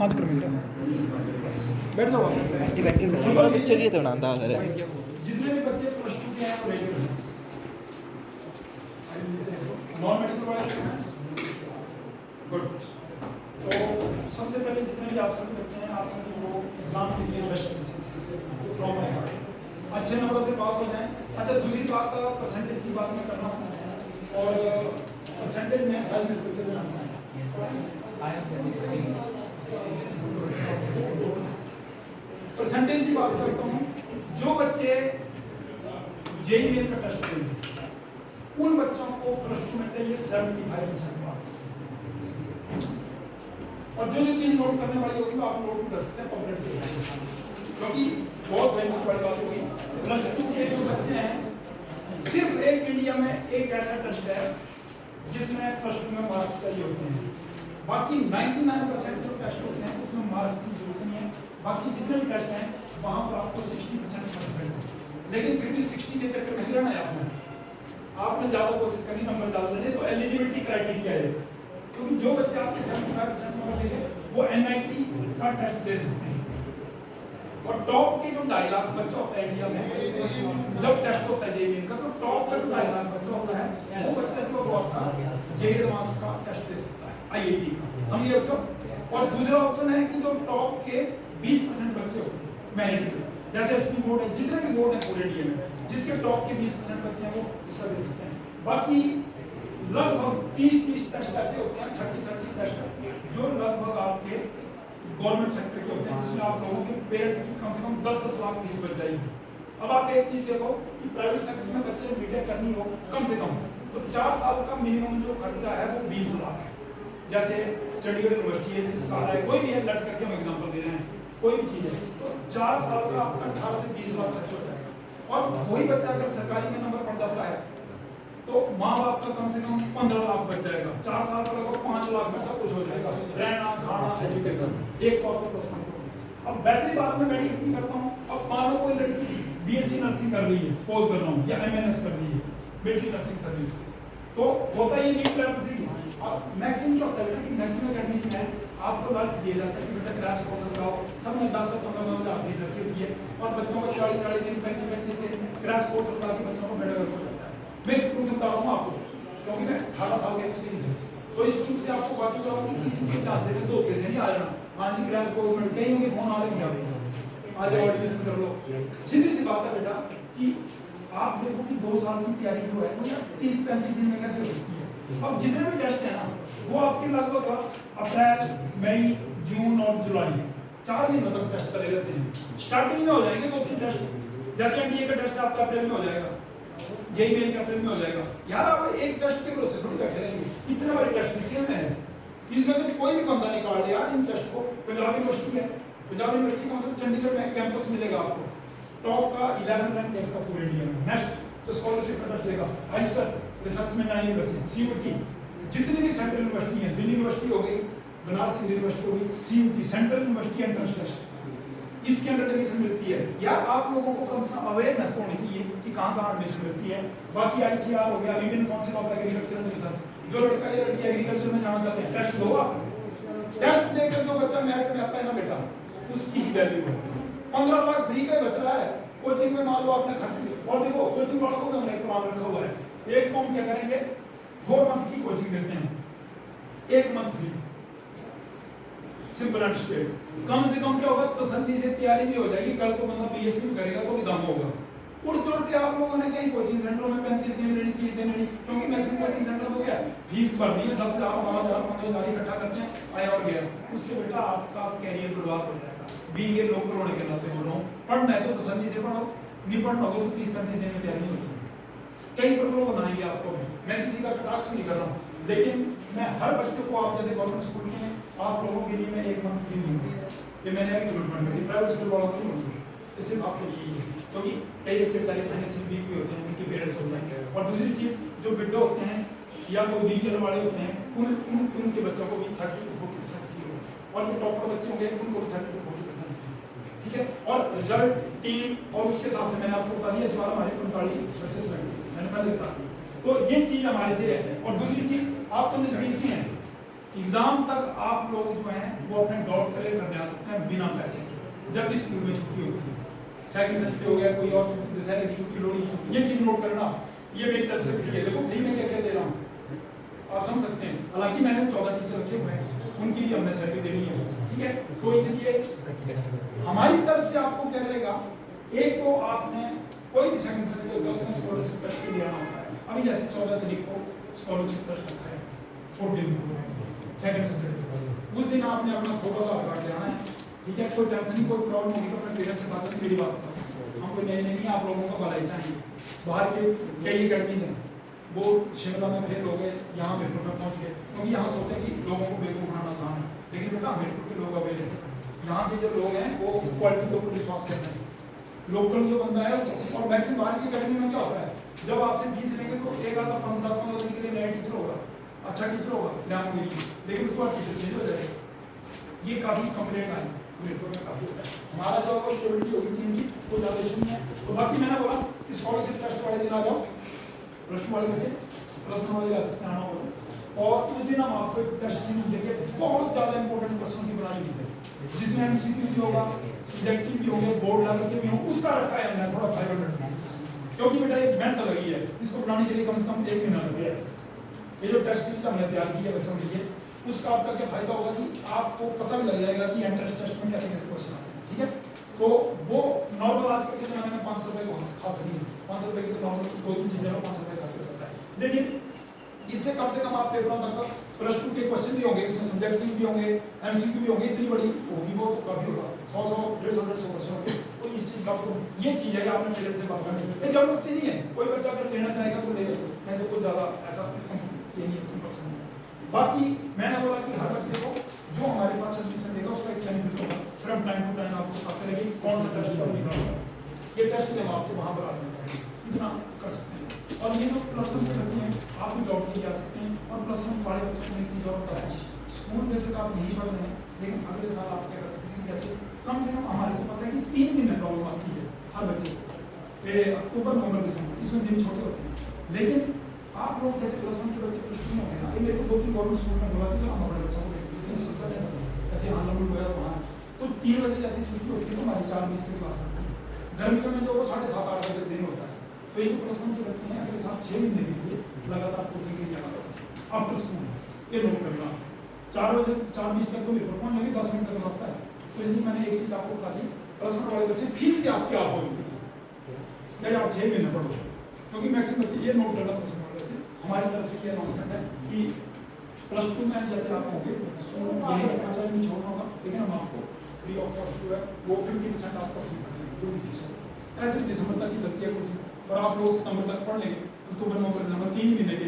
5 minute बस बैठ जाओ बहुत अच्छे की तो बनाता है जितने भी बच्चे प्लस 2 के हैं वो रेडी हैं नॉन मेडिकल वाले स्टूडेंट्स गुड। तो सबसे पहले जितने भी आप सभी बच्चे हैं आप सभी को एग्जाम के लिए best wishes from my heart, अच्छे नंबर से पास हो जाएं। अच्छा दूसरी बात परसेंटेज की बात मैं कर रहा हूँ और परसेंटेज में साइज में बच्चे बनाना है। परसेंटेज की बात करता हूँ, जो बच्चे जेईई मेन का टेस्ट देंगे उन बच्चों को प्लस 2 में चाहिए 75% मार्क्स। और जो चीज नोट करने वाली होगी वो आप नोट कर सकते हैं पब्लिक, क्योंकि बहुत वैल्यू वाली बात होगी। प्लस 2 के जो बच्चे हैं सिर्फ एक इंडिया में एक ऐसा टेस्ट है जिसमें प्लस 2 में मार्क्स चाहिए होते हैं, बाकी 99% जो टेस्ट होते हैं उसमें मार्क्स की जरूरत नहीं है। बाकी जितने भी टेस्ट हैं वहां पर आपको 60% सक्सेस है, लेकिन फिर भी 60 के चक्कर में रहना है आपने ज्यादा कोशिश करनी, नंबर ज्यादा लेने, तो एलिजिबिलिटी क्राइटेरिया है। क्योंकि जो बच्चे आपके 75% नंबर लेंगे वो एनआईटी का टेस्ट दे सकते हैं। और टॉप के जो 2.5 लाख बच्चों ऑफ इंडिया में जब टेस्ट होता है जेईई का, तो टॉप का 2.5 लाख बच्चा होता है वो बच्चा जो होता है जेईई एडवांस का टेस्ट दे सकता है आईआईटी का, समझिए बच्चों। और दूसरा ऑप्शन है कि जो टॉप के 20% बच्चे होते हैं मेरिट पे, जैसे एचपी बोर्ड है, जितने भी बोर्ड है पूरे इंडिया में जिसके टॉप के 20% बच्चे हैं वो इसका दे सकते हैं। बाकी लगभग 30 टेस्ट ऐसे होते हैं, 30 टेस्ट जो लगभग आपके गवर्नमेंट सेक्टर के होते हैं, जिसमें आप लोगों के पेरेंट्स की कम से कम 10 लाख फीस बच जाएगी। अब आप एक चीज देखो कि प्राइवेट सेक्टर में बच्चे ने बीटेक करनी हो कम से कम तो 4 साल का मिनिमम जो खर्चा है वो 20 लाख है। जैसे चंडीगढ़ यूनिवर्सिटी है, चित्रकाला है, कोई भी है, लट करके हम एग्जाम्पल दे रहे हैं, कोई भी चीज है, तो 4 साल का आपका 18 से 20 लाख खर्च होता है। और वही बच्चा अगर सरकारी में नंबर पढ़ जाता है तो माँ बाप का कम से कम 15 लाख बच जाएगा, 4 साल का लगभग 5 लाख में सब कुछ हो जाएगा, रहना खाना एजुकेशन एक कॉर्पोरेट प्लस पॉइंट। अब वैसे ही बात मैं मेडिकल की करता हूँ, अब मान लो कोई लड़की बीएससी नर्सिंग कर रही है, सपोज कर रहा हूँ, या एमएनएस कर रही है मिलिट्री नर्सिंग सर्विस, तो होता ये नीट लेवल से ही। अब मैक्सिमम क्या होता है कि मैक्सिमम एकेडमी में आपको लालच दिया जाता है कि बेटा क्रैश कोर्स लगाओ, सबने 10 से 15 हज़ार फीस रखी होती है और बच्चों को 40 दिन 35 दिन क्रैश कोर्स लगा के बच्चों को मेडिकल हो जाता है। मैं प्रूफ बता रहा हूँ आपको, क्योंकि मैं 18 साल का एक्सपीरियंस है, तो इस चीज से आपको बाकी बताऊंगा कि किसी के चांस है धोखे से नहीं आ जाना। हाँ जी क्रैश कोर्स में कहीं होंगे फोन आ रहे हैं, आज एडमिशन कर लो, सीधी सी बात है बेटा कि आप देखो कि 2 साल की तैयारी जो है वो 30-35 दिन में कैसे हो सकती है। अब जितने भी टेस्ट है ना वो आपके लगभग अप्रैल मई जून और जुलाई 4 महीनों तक टेस्ट चले रहते हैं। स्टार्टिंग में हो जाएंगे 2-3 टेस्ट, जैसे एनडीए का टेस्ट आपका अप्रैल में हो जाएगा, जेईई मेन का अप्रैल में हो जाएगा। यार आप एक टेस्ट के भरोसे थोड़ी बैठे रहेंगे, इतने बड़े टेस्ट लिखे हैं मैंने, इसमें से कोई भी बंदा निकाल दे यार इन टेस्ट को। पंजाब यूनिवर्सिटी है, पंजाब यूनिवर्सिटी का मतलब चंडीगढ़ में कैंपस मिलेगा आपको, टॉप का 11 रैंक इसका पूरे इंडिया में। नेक्स्ट तो स्कॉलरशिप का टेस्ट देगा, आईसर रिसर्च में 9 बच्चे, सीयूटी जितनी भी सेंट्रल यूनिवर्सिटी है, दिल्ली यूनिवर्सिटी हो गई, बनारस हिंदू यूनिवर्सिटी हो गई, CUET central university entrance test, इसके अंदर एडमिशन मिलती है। यार आप लोगों को कम से कम अवेयरनेस होनी चाहिए कि कहाँ एडमिशन मिलती है। बाकी आईसीआर हो गया, Indian council of agriculture and research, जो लड़का या लड़की एग्रीकल्चर में जाना चाहते हैं टेस्ट दो आप, टेस्ट देकर जो बच्चा मेरिट में आता है ना बेटा उसकी ही वैल्यू है। 15 लाख फ्री का बच रहा है कोचिंग में, मान लो आपने खर्च किया। और देखो कोचिंग वालों को हमने प्लान रखा हुआ है, एक फॉर्म क्या करेंगे 4 मंथ की कोचिंग देते हैं, 1 month free, simple and straight. कम से कम क्या होगा तसल्ली से तैयारी भी हो जाएगी, कल को बंदा बीएससी में करेगा तो भी दम होगा। उड़ते उड़ते आप लोगों ने कहीं कोचिंग सेंटरों में 35 दिन लेनी 30 दिन लेनी, क्योंकि मैक्सिमम कोचिंग सेंटर हो गया फीस भरनी है 10,000 12,000 15,000 इकट्ठा करते हैं, आया और गया, उससे बेटा आपका कैरियर बर्बाद हो जाएगा। बीइंग ए लोकल होने के नाते बोल रहा हूँ, पढ़ना है तो तसल्ली से पढ़ो, नहीं पढ़ना होगा तो 30-35 दिन में तैयारी होती है। कई प्रॉब्लम बनाएंगे आपको, मैं किसी का कटाक्ष नहीं कर रहा हूँ, लेकिन मैं हर बच्चे को आप जैसे गवर्नमेंट स्कूल के आप लोगों के लिए मैं 1 मंथ फ्री दूंगा, ये मैंने अभी कमिटमेंट करी, प्राइवेट स्कूल वालों को नहीं होगी, ये सिर्फ आपके लिए ही है, क्योंकि कई बच्चे बेचारे फाइनेंशियल वीक भी होते हैं, उनके पेरेंट्स होते हैं। और दूसरी चीज़ जो विडो होते हैं या कोई बीपीएल वाले होते हैं उनके बच्चों को भी 30-40% फ्री होगा, और जो टॉपर बच्चे होंगे उनको भी 30-40% फ्री, ठीक है। और रिजल्ट टीम और उसके हिसाब से मैंने आपको बता दिया, इस बार हमारे 45 बच्चे मैंने पहले बता दिया, तो ये चीज़ हमारे से है। और दूसरी चीज़ आप तो नजदीकी हैं, एग्जाम तक आप लोग जो हैं वो अपने डाउट क्लियर करने आ सकते हैं बिना पैसे के, जब भी स्कूल में छुट्टी होती है, सेकंड सैटरडे हो गया, कोई और छुट्टी, दशहरे की छुट्टी, लोहड़ी की छुट्टी, ये चीज नोट करना, ये मेरी तरफ से फ्री है। देखो फ्री में क्या क्या दे रहा हूँ, आप समझ सकते हैं। हालांकि मैंने 14 टीचर रखे हुए हैं, उनकी भी हमने सैलरी देनी है, ठीक है। तो इसलिए हमारी तरफ से आपको क्या रहेगा, एक तो आपने कोई भी सेकंड सैटरडे होगा उसमें स्कॉलरशिप टेस्ट के लिए आना होता है। अभी जैसे 14 तारीख को स्कॉलरशिप टेस्ट रखा है, 14 को सेकंड सैटरडे, उस दिन आपने अपना फोटो का आधार कार्ड ले आना है, ठीक है। कोई टेंशन नहीं, कोई प्रॉब्लम होगी तो अपने पेरेंट्स से बात करके मेरी बात करो, हम कोई नहीं नहीं, आप लोगों को भलाई चाहिए। बाहर के कई अकेडमीज हैं, वो शिमला में फेल हो गए, यहाँ हमीरपुर में पहुँच गए, क्योंकि यहाँ सोचते हैं कि लोगों को बेवकूफ़ बनाना आसान है, लेकिन बेटा हमीरपुर के लोग अवेल हैं, यहाँ के जो लोग हैं वो क्वालिटी के ऊपर विश्वास करते हैं। लोकल जो बंदा है, और मैक्सिमम बाहर की अकेडमी में क्या होता है, जब आपसे फीस लेंगे तो एक आधा 10-15 दिन के लिए नया टीचर होगा, अच्छा टीचर होगा ध्यान के लिए, लेकिन उसके बाद टीचर चेंज हो जाएगा। ये काफ़ी कंप्लेंट आई हमीरपुर में, काफ़ी होता है। हमारा जो स्टेबिलिटी होगी टीम की कोई ज़्यादा इशू नहीं है। तो बाकी मैंने बोला कि स्कॉलरशिप टेस्ट वाले दिन आ जाओ, प्लस 2 वाले बच्चे, प्लस 1 वाले जा सकते हैं, आना होगा। और उस दिन हम आपको एक टेस्ट सीरीज देंगे, बहुत ज़्यादा इंपॉर्टेंट क्वेश्चन की बनाई हुई है, जिसमें एमसीक्यू भी होगा, सब्जेक्टिव भी होंगे, बोर्ड लेवल के भी होंगे, उसका रखा है हमने थोड़ा 500 मार्क्स, क्योंकि बेटा एक मेहनत लगी है, इसको बनाने के लिए कम से कम 1 महीना लग गया। ये जो टेस्ट सीरीज हमने तैयार की है बच्चों के लिए, उसका आपका क्या फायदा होगा कि आपको पता भी लग जाएगा कि एंट्रेंस टेस्ट में कैसे कैसे क्वेश्चन आते हैं, ठीक है। तो वो नॉर्मल आज के जमाने में 500 रुपये को खा सकते हैं, 500 रुपये की तो नॉर्मल 2-3 चीज़ें 500 रुपये खा सकता है, लेकिन इससे कम से कम आप पेपरों तक प्लस 2 के क्वेश्चन भी होंगे, इसमें सब्जेक्टिव भी होंगे, एमसीक्यू भी होंगे, इतनी बड़ी होगी वो तो काफी होगा, 100 150 क्वेश्चन होंगे। तो इस चीज का आपको ये चीज है, आपने पेरेंट्स से बात करनी है, जबरदस्ती नहीं है, कोई बच्चा अगर लेना चाहेगा तो ले लो, नहीं तो कोई ज्यादा ऐसा ये नहीं है पसंद है। बाकी मैंने बोला कि हर बच्चे को जो हमारे पास एडमिशन देगा उसका एक बेनिफिट होगा, फिर हम टाइम टू टाइम आपको बताते रहेंगे कौन सा टेस्ट कब निकालना, ये टेस्ट हम आपके वहाँ पर आते हैं, इतना कर सकते हैं। और ये जो प्लस 1 के बच्चे हैं आप भी जॉब के लिए आ सकते हैं, और प्लस 1 वाले बच्चों को एक चीज़ और होता है, स्कूल में से तो आप नहीं पढ़ रहे हैं, लेकिन अगले साल आप क्या कर सकते हैं, जैसे कम से कम हमारे को पता है कि 3 दिन में प्रॉब्लम आती है हर बच्चे को, अक्टूबर नवंबर दिसंबर, इसमें दिन छोटे होते हैं, लेकिन आप लोग जैसे प्लस 1 के बच्चे प्लस 2 में होते हैं, मेरे को 2-3 गवर्नमेंट स्कूल में बोला कि हम बड़े बच्चों को ऐसे आंदोलन हुआ वहाँ, तो 3 बजे जैसे छुट्टी होती है तो हमारी 4:20 की क्लास आती है, गर्मियों में जो वो 7:30-8 बजे दिन होता है। तो ये जो प्लस 1 के बच्चे हैं अगले साल 6 महीने के लिए लगातार कोचिंग के लिए जा सकते हैं आफ्टर स्कूल, ये नोट करना। 4 बजे 4:20 तक तो मेरे को पहुँच जाएंगे, 10 मिनट का रास्ता है। तो इसलिए मैंने एक चीज़ आपको बता दी, प्लस 1 वाले बच्चे फीस भी आपकी आप होगी, क्या आप 6 महीने पढ़ो, क्योंकि मैक्सिमम बच्चे ये नोट करना प्लस 1 वाले बच्चे, हमारी तरफ से ये अनाउंसमेंट है कि प्लस 2 में जैसे आप होंगे स्कूल यही रखना चाहिए, नहीं छोड़ना होगा, लेकिन हम आपको फ्री ऑफ कॉस्ट जो है वो 50% आपका फ्री कर देंगे, जो भी फीस हो। ऐसे दिसंबर तक की चलती है कोचिंग, और आप लोग सितंबर तक पढ़ लेंगे, अक्टूबर नवंबर दिसंबर 3 महीने के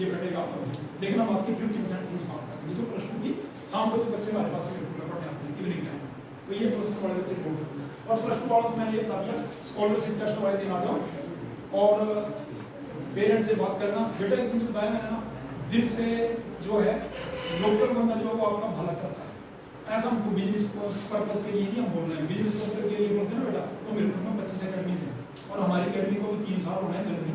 ये कटेगा आपका फीस, लेकिन हम आपकी 50% फीस माफ करेंगे। जो प्लस 2 की शाम को जो बच्चे हमारे पास पढ़ने आते हैं इवनिंग टाइम, तो ये प्लस 2 वाले बच्चे बोर्ड करते हैं। और प्लस 2 वालों को मैंने ये बता दिया, स्कॉलरशिप टेस्ट वाले दिन आ जाओ और पेरेंट्स से बात करना। बेटा एक चीज़ बताया मैंने ना, दिल से जो है लोकल बंदा जो है वो आपका भला चाहता है, ऐसा हमको बिजनेस पर्पज के लिए नहीं हम बोल रहे हैं, बिजनेस पर्पज के लिए बोलते हैं ना बेटा। तो मेरे पास 25 अकेडमीज हैं, और हमारी अकेडमी को भी 3 साल होना है जनवरी,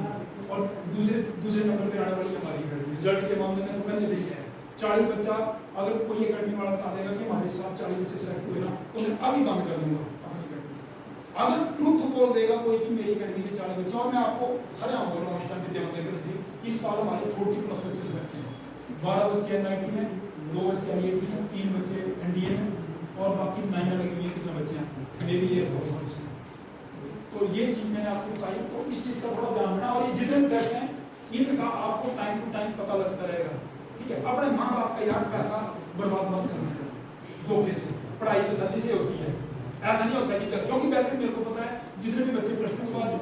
और दूसरे नंबर पे आने वाली हमारी अकेडमी। रिजल्ट के मामले में तो पहले भी है 40 बच्चा, अगर कोई अकेडमी वाला बता देगा कि हमारे साथ 40 बच्चे सेलेक्ट हुए ना, तो मैं अभी बंद कर दूंगा अपनी अकेडमी। अगर ट्रूथ बोल देगा कोई कि मेरी अकेडमी के 40 बच्चे, और मैं आपको सरेआम बोल रहा हूँ इस टाइम विद्या मंदिर से, इस साल हमारे 40+ बच्चे सेलेक्ट हुए, 12 बच्चे NIT में, 2 बच्चे IIT में, 3 बच्चे NDA में, और बाकी 9 लगी हुई है, कितने बच्चे हैं मे भी ये बहुत। तो ये चीज़ मैंने आपको बताई, तो इस चीज़ का थोड़ा ध्यान रखना। और ये जितने टेस्ट हैं इनका आपको टाइम टू टाइम पता लगता रहेगा, ठीक है। अपने माँ बाप का यार पैसा बर्बाद मत करना है धोखे से, पढ़ाई तो जल्दी से होती है, ऐसा नहीं होता कि क्योंकि वैसे मेरे को पता है जितने भी बच्चे प्लस 2 के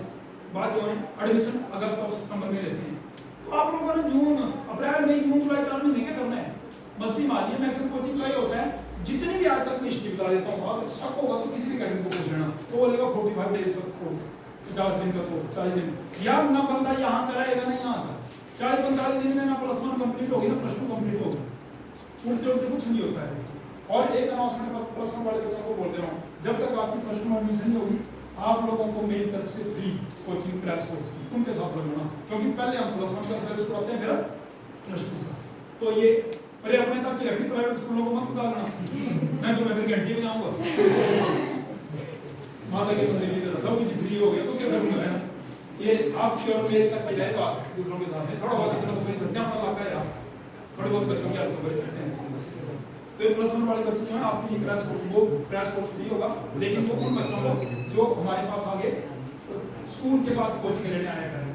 बाद जो है एडमिशन अगस्त और सितंबर में लेते हैं, तो आप लोगों ने जून अप्रैल मई जून जुलाई 4 महीने क्या करना है, मस्ती मारनी है। मैक्सिमम कोचिंग का ही होता है, जितनी भी आज तक मैं हिस्ट्री बता देता हूँ, अगर शक होगा तो किसी भी अकेडमी को पूछ लेना, तो बोलेगा 45 डेज का कोर्स, 50 दिन का कोर्स, 40 दिन। यार ना बंदा यहाँ कराएगा ना यहाँ का, 40-45 दिन में ना प्लस 1 कंप्लीट होगी ना प्लस 2 कंप्लीट होगी, उड़ते उड़ते कुछ नहीं होता है। और एक अनाउंसमेंट पर प्लस 1 वाले बच्चों को बोल दे रहा हूँ, जब तक आपकी प्लस 2 में एडमिशन नहीं होगी, आप लोगों को मेरी तरफ से फ्री कोचिंग क्रैश कोर्स की उनके साथ लगना, क्योंकि पहले हम प्लस 1 का सिलेबस कराते हैं, फिर प्लस 2 का। तो ये पर अपने तक की रखनी, प्राइवेट स्कूलों को मत डालना, मैं तो फिर घंटी में जाऊंगा माता के मंदिर की तरह सब कुछ फ्री हो गया तो क्या करूंगा, है ना। ये आपकी और मेरे तक की रहेगा दूसरों के साथ में थोड़ा बहुत इतना तो सकते हैं, अपना इलाका है यार, थोड़े बहुत बच्चों की हालत कर सकते हैं। तो ये प्लस 1 वाले बच्चे जो है आपकी क्रैश कोर्स, वो क्रैश कोर्स फ्री होगा, लेकिन वो उन बच्चों को जो हमारे पास आगे स्कूल के बाद कोचिंग लेने आया करें।